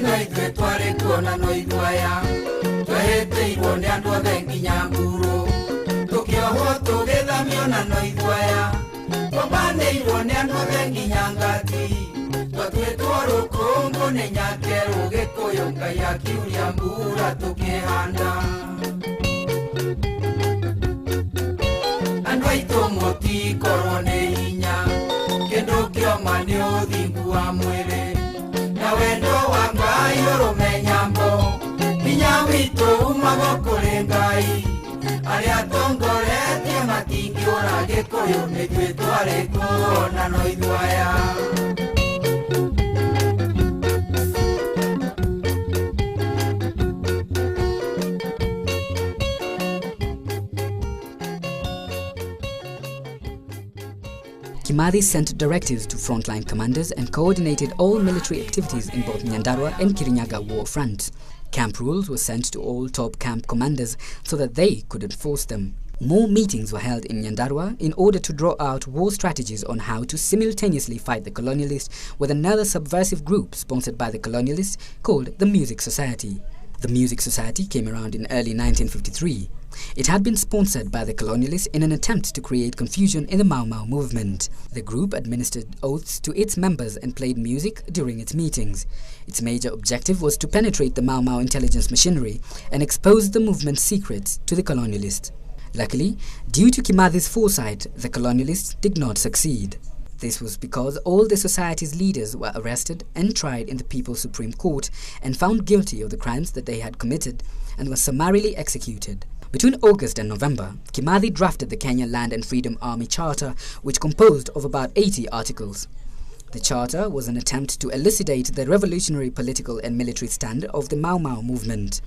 no itwe twari kuona no iguaya twahete iwone andu othe nginya mburu tukiohwo tugithamio na no iguaya twambane iwone andu othe nginya ngati twatuĩtwo rũkũngũ nĩ nyakerũ gĩkũyũ Ngai akiuria mbura tũkĩhanda andũ aitũ mũtikorwo nĩ hinya kĩndũ kĩoma nĩ ũthingu wa mwĩrĩ na wendo wa Ngai ũrũmenya mbo hinya witũ umaga kũrĩ Ngai arĩa atongoretie matingĩũra gĩkũyũ nĩ ithuĩ twarĩ kuona no ithwaya Kimathi sent directives to frontline commanders and coordinated all military activities in both Nyandarua and Kirinyaga war fronts. Camp rules were sent to all top camp commanders so that they could enforce them. More meetings were held in Nyandarua in order to draw out war strategies on how to simultaneously fight the colonialists with another subversive group sponsored by the colonialists called the Music Society. The Music Society came around in early 1953. It had been sponsored by the colonialists in an attempt to create confusion in the Mau Mau movement. The group administered oaths to its members and played music during its meetings. Its major objective was to penetrate the Mau Mau intelligence machinery and expose the movement's secrets to the colonialists. Luckily, due to Kimathi's foresight, the colonialists did not succeed. This was because all the society's leaders were arrested and tried in the People's Supreme Court and found guilty of the crimes that they had committed and were summarily executed. Between August and November, Kimathi drafted the Kenya Land and Freedom Army Charter, which composed of about 80 articles. The charter was an attempt to elucidate the revolutionary political and military stand of the Mau Mau movement.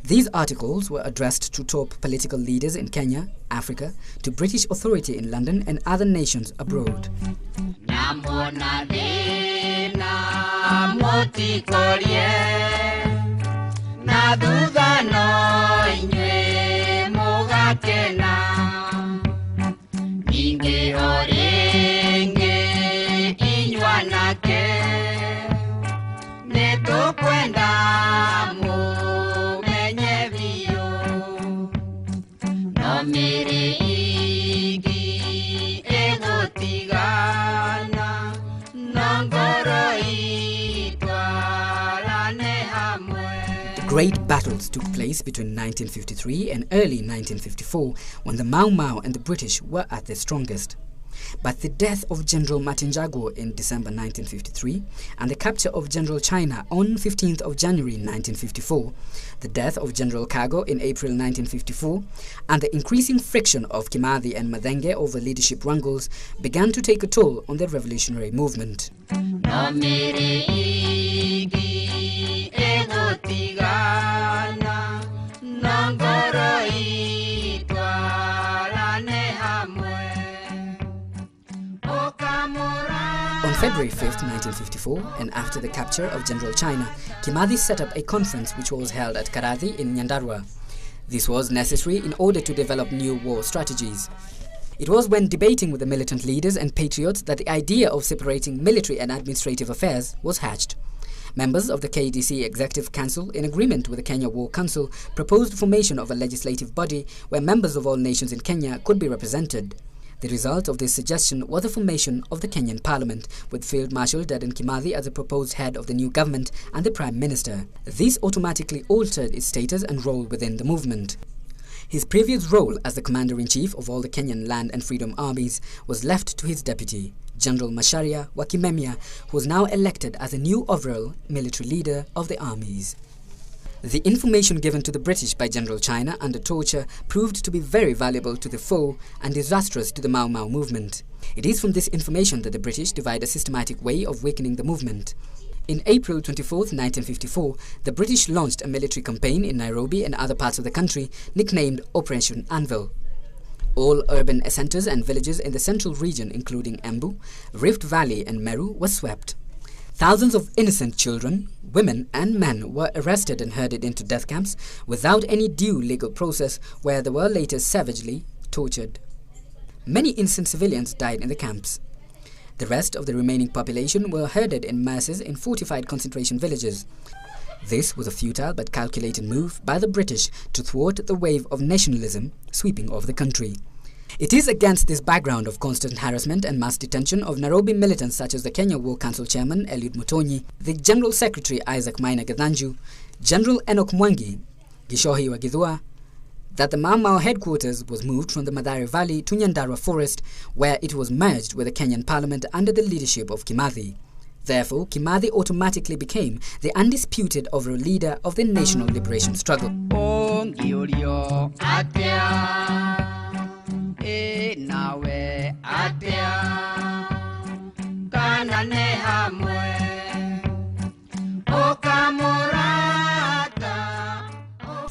These articles were addressed to top political leaders in Kenya, Africa, to British authority in London and other nations abroad. Great battles took place between 1953 and early 1954 when the Mau Mau and the British were at their strongest. But the death of General Matinjago in December 1953 and the capture of General China on 15th of January 1954, the death of General Kago in April 1954, and the increasing friction of Kimathi and Madenge over leadership wrangles began to take a toll on the revolutionary movement. On February 5th, 1954, and after the capture of General China, Kimathi set up a conference which was held at Karathi in Nyandarua. This was necessary in order to develop new war strategies. It was when debating with the militant leaders and patriots that the idea of separating military and administrative affairs was hatched. Members of the KDC Executive Council, in agreement with the Kenya War Council, proposed formation of a legislative body where members of all nations in Kenya could be represented. The result of this suggestion was the formation of the Kenyan Parliament, with Field Marshal Dedan Kimathi as the proposed head of the new government and the Prime Minister. This automatically altered its status and role within the movement. His previous role as the Commander-in-Chief of all the Kenyan Land and Freedom Armies was left to his deputy, General Macharia Wakimemia, who was now elected as the new overall military leader of the armies. The information given to the British by General China under torture proved to be very valuable to the foe and disastrous to the Mau Mau movement. It is from this information that the British devise a systematic way of weakening the movement. In April 24, 1954, the British launched a military campaign in Nairobi and other parts of the country nicknamed Operation Anvil. All urban centres and villages in the central region, including Embu, Rift Valley and Meru, were swept. Thousands of innocent children, women and men were arrested and herded into death camps without any due legal process, where they were later savagely tortured. Many innocent civilians died in the camps. The rest of the remaining population were herded in masses in fortified concentration villages. This was a futile but calculated move by the British to thwart the wave of nationalism sweeping over the country. It is against this background of constant harassment and mass detention of Nairobi militants such as the Kenya War Council Chairman Eliud Mutonyi, the General Secretary Isaac Maina Gathanju, General Enoch Mwangi, Gishohi wa Githua, that the Mau Mau headquarters was moved from the Mathare Valley to Nyandarua Forest, where it was merged with the Kenyan Parliament under the leadership of Kimathi. Therefore, Kimathi automatically became the undisputed overall leader of the national liberation struggle.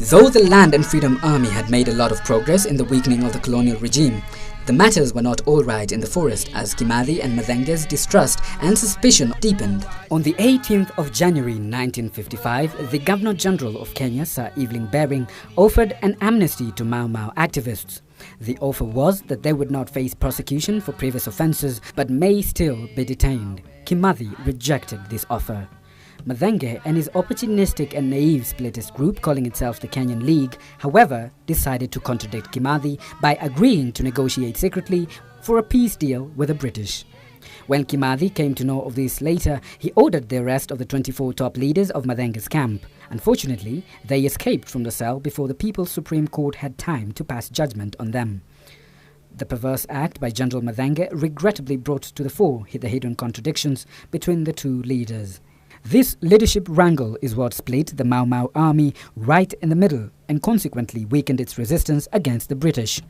Though the Land and Freedom Army had made a lot of progress in the weakening of the colonial regime, the matters were not all right in the forest as Kimathi and Mathenge's distrust and suspicion deepened. On the 18th of January 1955, the Governor-General of Kenya, Sir Evelyn Baring, offered an amnesty to Mau Mau activists. The offer was that they would not face prosecution for previous offences but may still be detained. Kimathi rejected this offer. Mathenge and his opportunistic and naive splittist group calling itself the Kenyan League, however, decided to contradict Kimathi by agreeing to negotiate secretly for a peace deal with the British. When Kimathi came to know of this later, he ordered the arrest of the 24 top leaders of Mathenge's camp. Unfortunately, they escaped from the cell before the People's Supreme Court had time to pass judgment on them. The perverse act by General Mathenge regrettably brought to the fore the hidden contradictions between the two leaders. This leadership wrangle is what split the Mau Mau army right in the middle and consequently weakened its resistance against the British.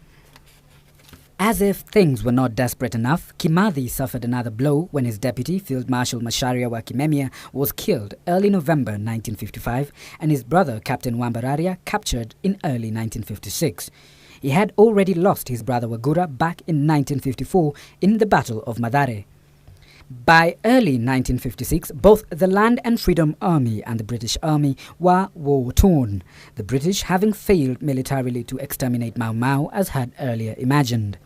As if things were not desperate enough, Kimathi suffered another blow when his deputy, Field Marshal Macharia wa Kimemia, was killed early November 1955 and his brother, Captain Wambararia, captured in early 1956. He had already lost his brother Wagura back in 1954 in the Battle of Mathare. By early 1956, both the Land and Freedom Army and the British Army were war-torn, the British having failed militarily to exterminate Mau Mau as had earlier imagined.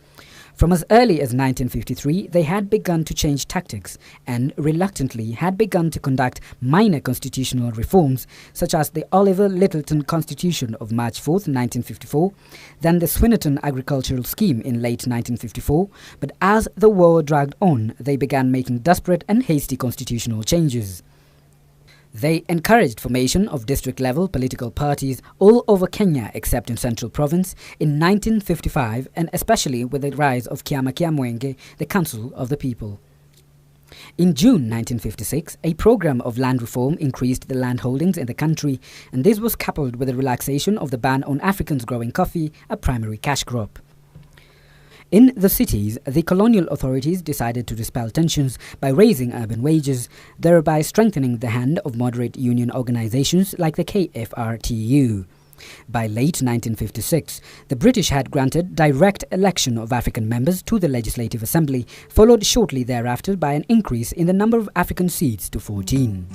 From as early as 1953, they had begun to change tactics and reluctantly had begun to conduct minor constitutional reforms such as the Oliver Littleton Constitution of March 4, 1954, then the Swinnerton Agricultural Scheme in late 1954, but as the war dragged on, they began making desperate and hasty constitutional changes. They encouraged formation of district-level political parties all over Kenya except in Central Province in 1955 and especially with the rise of Kiama Kia Mwenge, the Council of the People. In June 1956, a program of land reform increased the land holdings in the country, and this was coupled with the relaxation of the ban on Africans growing coffee, a primary cash crop. In the cities, the colonial authorities decided to dispel tensions by raising urban wages, thereby strengthening the hand of moderate union organizations like the KFRTU. By late 1956, the British had granted direct election of African members to the Legislative Assembly, followed shortly thereafter by an increase in the number of African seats to 14.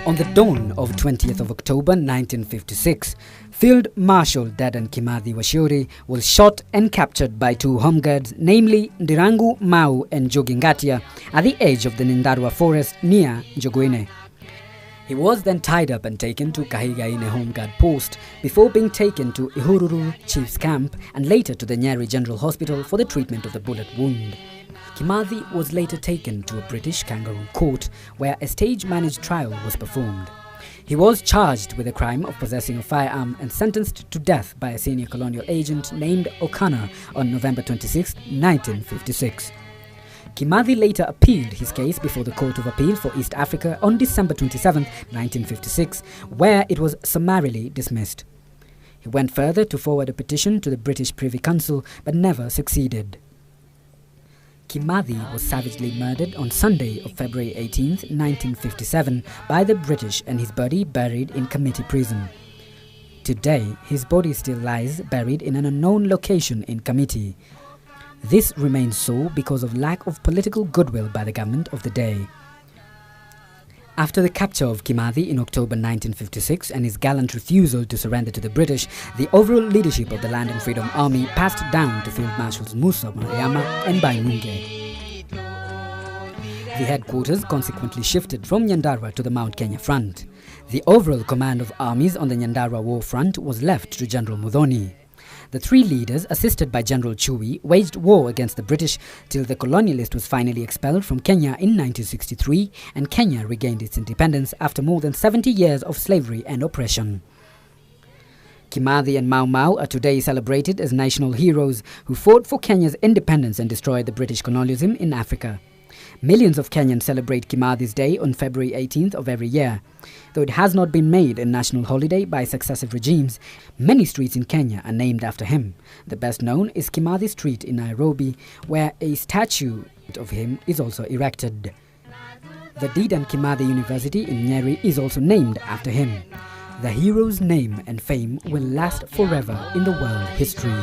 On the dawn of 20th of October 1956, Field Marshal Dedan Kimathi Washuri was shot and captured by two home guards, namely Ndirangu Mau and Jogingatia, at the edge of the Nyandarua forest near Njoguine. He was then tied up and taken to Kahigaine Home Guard Post before being taken to Ihururu Chief's Camp and later to the Nyeri General Hospital for the treatment of the bullet wound. Kimathi was later taken to a British kangaroo court where a stage-managed trial was performed. He was charged with the crime of possessing a firearm and sentenced to death by a senior colonial agent named O'Connor on November 26, 1956. Kimathi later appealed his case before the Court of Appeal for East Africa on December 27, 1956, where it was summarily dismissed. He He went further to forward a petition to the British Privy Council but never succeeded. Kimathi was savagely murdered on Sunday of February 18, 1957 by the British and his body buried in Committee Prison. Today, his body still lies buried in an unknown location in Committee. This remains so because of lack of political goodwill by the government of the day. After the capture of Kimathi in October 1956 and his gallant refusal to surrender to the British, the overall leadership of the Land and Freedom Army passed down to Field Marshals Musa Mariama and Bainunge. The headquarters consequently shifted from Nyandarua to the Mount Kenya front. The overall command of armies on the Nyandarua war front was left to General Muthoni. The three leaders, assisted by General Chui, waged war against the British till the colonialist was finally expelled from Kenya in 1963 and Kenya regained its independence after more than 70 years of slavery and oppression. Kimathi and Mau Mau are today celebrated as national heroes who fought for Kenya's independence and destroyed the British colonialism in Africa. Millions of Kenyans celebrate Kimathi's Day on February 18th of every year. Though it has not been made a national holiday by successive regimes, many streets in Kenya are named after him. The best known is Kimathi Street in Nairobi, where a statue of him is also erected. The Dedan Kimathi University in Nyeri is also named after him. The hero's name and fame will last forever in the world history.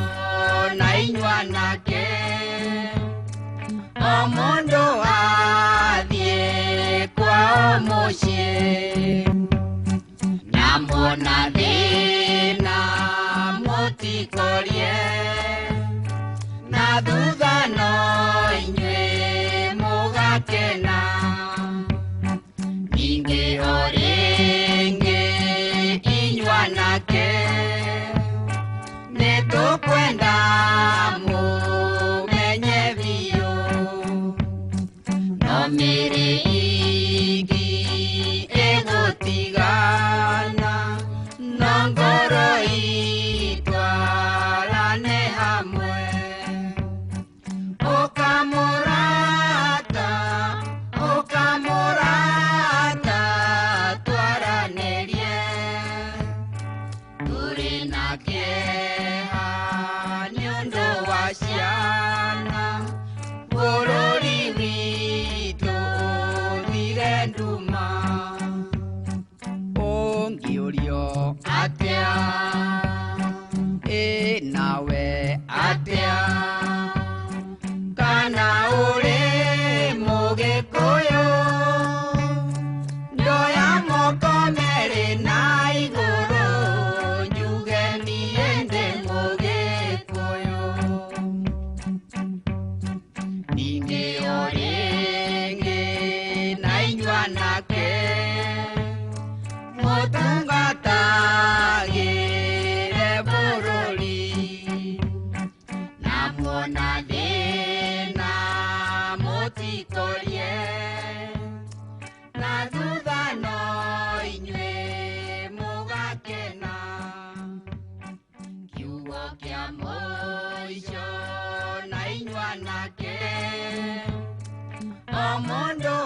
Omondo adhie kwa omoshe Nyambona dhina motikorie Na dhudha no inywe mogakena Ninge orenge inywanake Neto kwenda Mere igi egotigana Nongoro itwalane hamwe Okamorata twaranerie Turi na kieha nyondo wa ciana Borori Duma Ongiorio Atea Nawe Atea Kana ore moge koyo Ndoya mokomere na igoro Njugeni ende moge koyo Ninge orenge Nake Motungata Gire Boroli Namona Dena Motikorie Na duda no inywe mogakena Kiugo kia moisho na inywanake Omondo